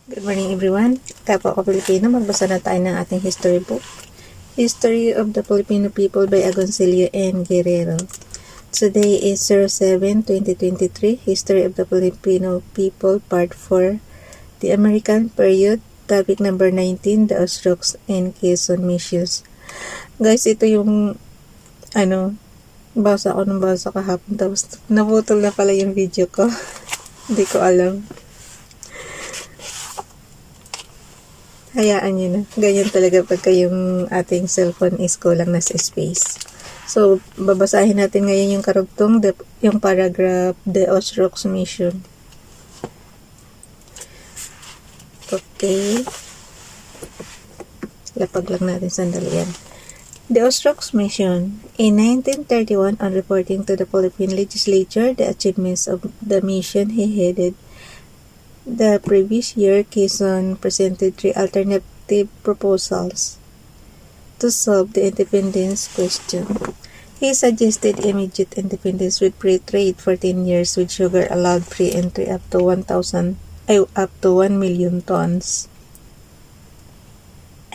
Good morning everyone. Kapwa ko Filipino, magbasa na tayo ng ating history book. History of the Filipino People by Agoncillo and Guerrero. Today is 07-2023. History of the Filipino People Part 4. The American Period. Topic number 19. The Os-Rox and QUEZON Missions. Guys, ito yung basa ako ng basa kahapon. Tapos naputol na pala yung video ko. Hindi ko alam. Hayaan nyo na. Ganyan talaga pagka yung ating cellphone is kulang na sa space. So, babasahin natin ngayon yung karugtong, yung paragraph, The Os-Rox Mission. Okay. Lapag lang natin sandali yan. The Os-Rox Mission. In 1931, on reporting to the Philippine legislature the achievements of the mission he headed, the previous year, QUEZON presented 3 alternative proposals to solve the independence question. He suggested immediate independence with free trade for 10 years with sugar allowed free entry up to 1 million tons,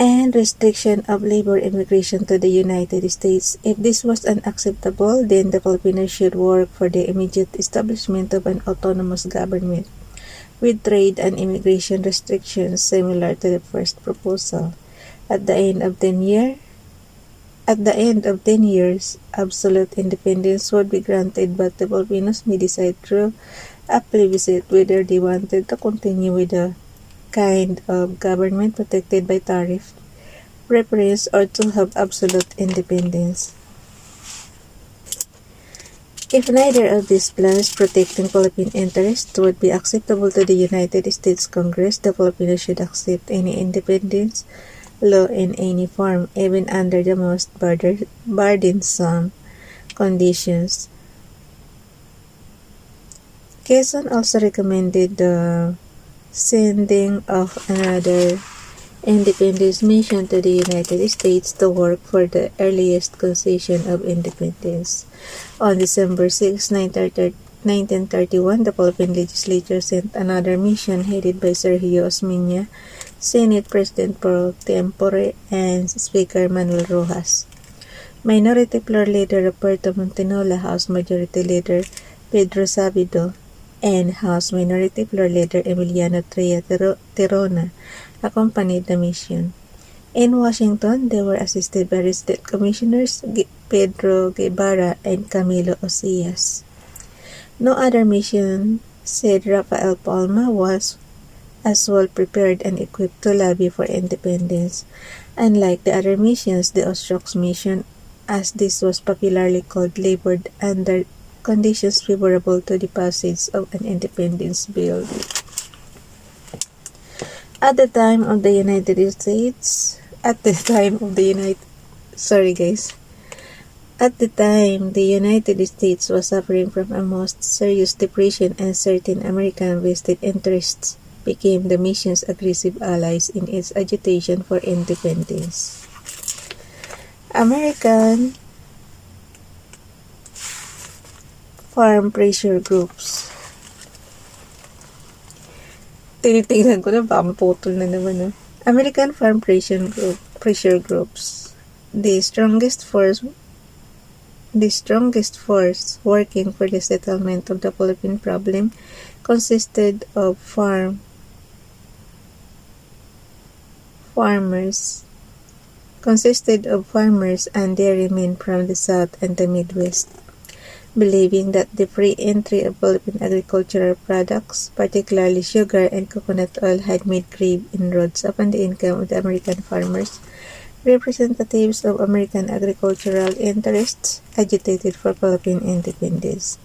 and restriction of labor immigration to the United States. If this was unacceptable, then the Filipinos should work for the immediate establishment of an autonomous government with trade and immigration restrictions similar to the first proposal. At the end of 10 years, absolute independence would be granted, but the Filipinos may decide through a plebiscite whether they wanted to continue with a kind of government protected by tariff preference or to have absolute independence. If neither of these plans protecting Philippine interests would be acceptable to the United States Congress, the Filipinos should accept any independence law in any form, even under the most burdensome conditions. QUEZON also recommended the sending of another independence mission to the United States to work for the earliest concession of independence. On December 6, 1931, the Philippine legislature sent another mission headed by Sergio Osmeña, Senate President pro tempore, and Speaker Manuel Rojas. Minority Floor Leader Roberto Montinola, House Majority Leader Pedro Sabido, and House Minority Floor Leader Emiliano Tria Tirona accompanied the mission. In Washington, they were assisted by resident commissioners Pedro Guevara and Camilo Osias. No other mission, said Rafael Palma, was as well prepared and equipped to lobby for independence. Unlike the other missions, the Os-Rox Mission, as this was popularly called, labored under conditions favorable to the passage of an independence bill. At the time, the United States was suffering from a most serious depression, and certain American vested interests became the mission's aggressive allies in its agitation for independence. American farm pressure groups. Tinitingnan ko na, baka maputol na naman. American farm pressure groups. The strongest force working for the settlement of the Philippine problem consisted of farmers and dairymen from the South and the Midwest, believing that the free entry of Philippine agricultural products, particularly sugar and coconut oil, had made grave inroads upon the income of the American farmers. Representatives of American agricultural interests agitated for Philippine independence.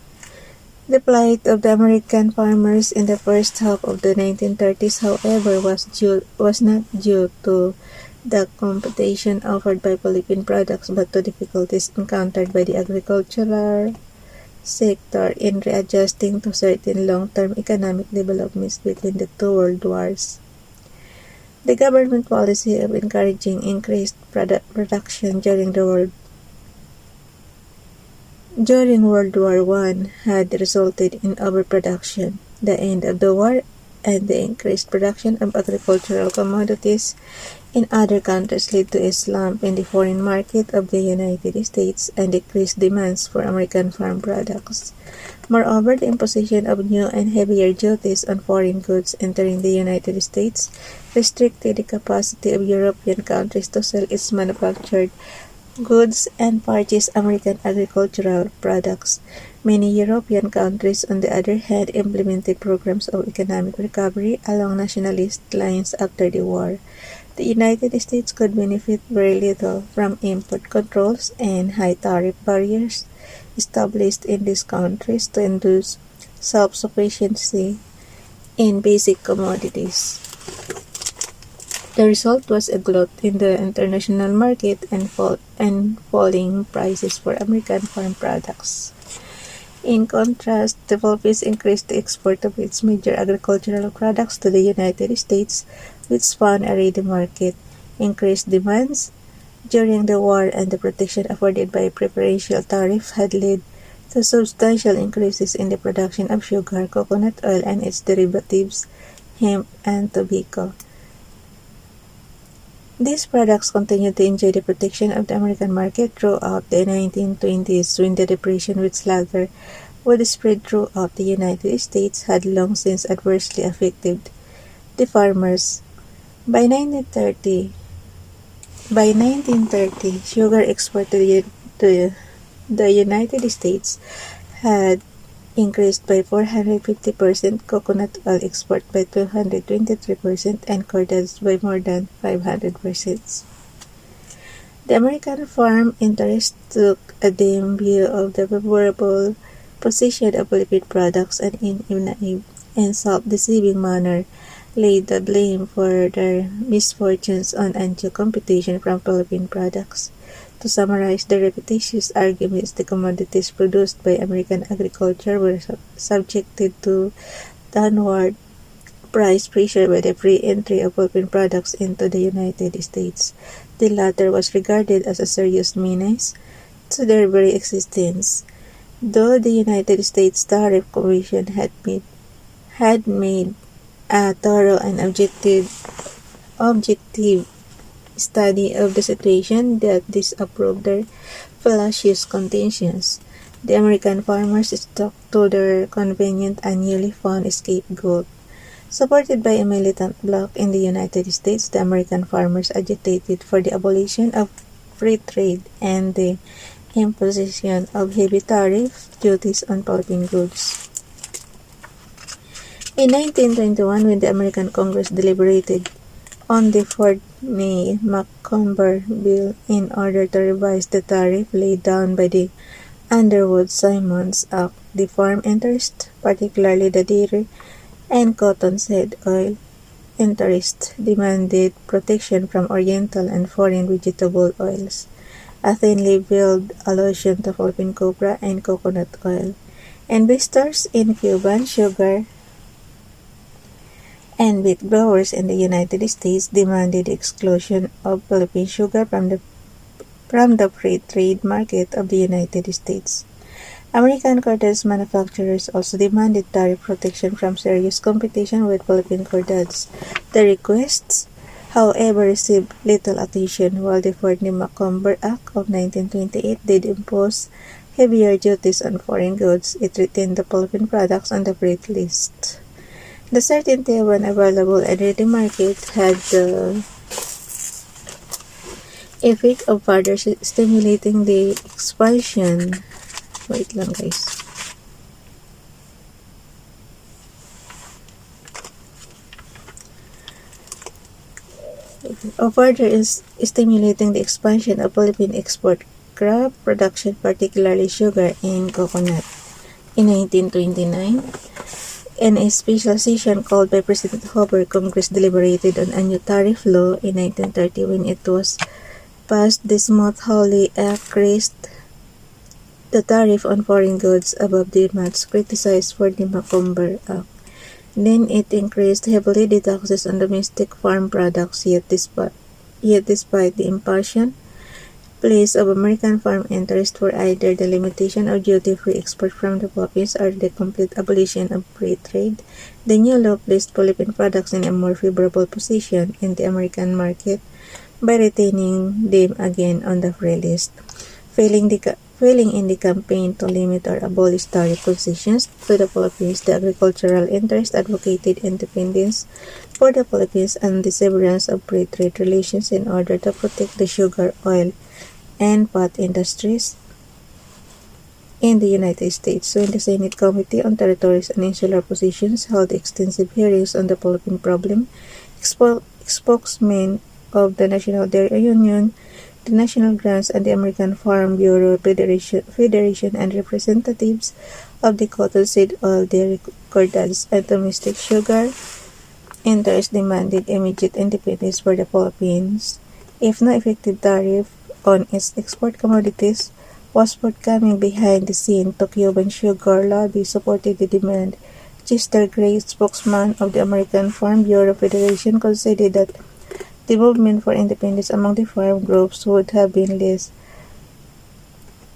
The plight of the American farmers in the first half of the 1930s, however, was not due to the competition offered by Philippine products, but to difficulties encountered by the agricultural sector in readjusting to certain long-term economic developments between the two world wars. The government policy of encouraging increased production during World War I had resulted in overproduction. The end of the war and the increased production of agricultural commodities in other countries led to a slump in the foreign market of the United States and decreased demands for American farm products. Moreover, the imposition of new and heavier duties on foreign goods entering the United States restricted the capacity of European countries to sell its manufactured goods and purchase American agricultural products. Many European countries, on the other hand, implemented programs of economic recovery along nationalist lines after the war. The United States could benefit very little from import controls and high tariff barriers established in these countries to induce self-sufficiency in basic commodities. The result was a glut in the international market and falling prices for American farm products. In contrast, the Philippines increased the export of its major agricultural products to the United States, which found a ready market. Increased demands during the war and the protection afforded by a preferential tariff had led to substantial increases in the production of sugar, coconut oil, and its derivatives, hemp, and tobacco. These products continued to enjoy the protection of the American market throughout the 1920s, when the Depression, which later would spread throughout the United States, had long since adversely affected the farmers. By 1930, sugar export to the United States had increased by 450%, coconut oil export by 223%, and cordage by more than 500%. The American farm interest took a dim view of the favorable position of Philippine products and in a naive and self-deceiving manner laid the blame for their misfortunes on undue competition from Philippine products. To summarize the repetitious arguments, the commodities produced by American agriculture were subjected to downward price pressure by the free entry of Philippine products into the United States. The latter was regarded as a serious menace to their very existence. Though the United States Tariff Commission had made a thorough and objective study of the situation that disapproved their fallacious contentions, the American farmers stuck to their convenient and newly found scapegoat. Supported by a militant bloc in the United States, the American farmers agitated for the abolition of free trade and the imposition of heavy tariff duties on Philippine goods. In 1921, when the American Congress deliberated on the Fordney-McCumber bill in order to revise the tariff laid down by the Underwood-Simons Act, the farm interest, particularly the dairy and cottonseed oil interest, demanded protection from Oriental and foreign vegetable oils, a thinly veiled allusion to Philippine copra and coconut oil. Investors in Cuban sugar and wheat growers in the United States demanded the exclusion of Philippine sugar from the free trade market of the United States. American cordage manufacturers also demanded tariff protection from serious competition with Philippine cordage. The requests, however, received little attention, while the Fordney-McCumber Act of 1928 did impose heavier duties on foreign goods. It retained the Philippine products on the free list. The certainty of an available and ready market had the effect of further stimulating the expansion. Wait lang guys. Of further is stimulating the expansion of Philippine export crop production, particularly sugar and coconut. In 1929, in a special session called by President Hoover, Congress deliberated on a new tariff law. In 1930, when it was passed, the Smoot-Hawley Act raised the tariff on foreign goods above the much criticized Fordney-McCumber Act. Then it increased heavily the taxes on domestic farm products, yet despite the imposition place of American farm interest were either the limitation of duty-free export from the Philippines or the complete abolition of free trade. The new law placed Philippine products in a more favorable position in the American market by retaining them again on the free list. Failing in the campaign to limit or abolish tariff concessions to the Philippines, the agricultural interest advocated independence for the Philippines and the severance of free trade relations in order to protect the sugar, oil, and pot industries in the United States. When the Senate Committee on Territories and Insular Positions held extensive hearings on the Philippine problem, spokesmen of the National Dairy Union, the National Grants and the American Farm Bureau Federation and representatives of the cotton seed oil, dairy cordons, and domestic sugar interests demanded immediate independence for the Philippines. If no effective tariff on its export commodities was forthcoming behind the scene, the Cuban sugar lobby supported the demand. Chester Gray, spokesman of the American Farm Bureau Federation, considered that the movement for independence among the farm groups would have been less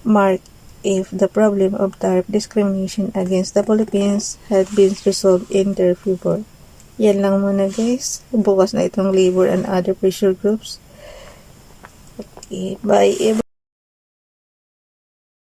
marked if the problem of tariff discrimination against the Philippines had been resolved in their favor. Yan lang muna guys. Bukas na itong labor and other pressure groups. Okay, bye everyone.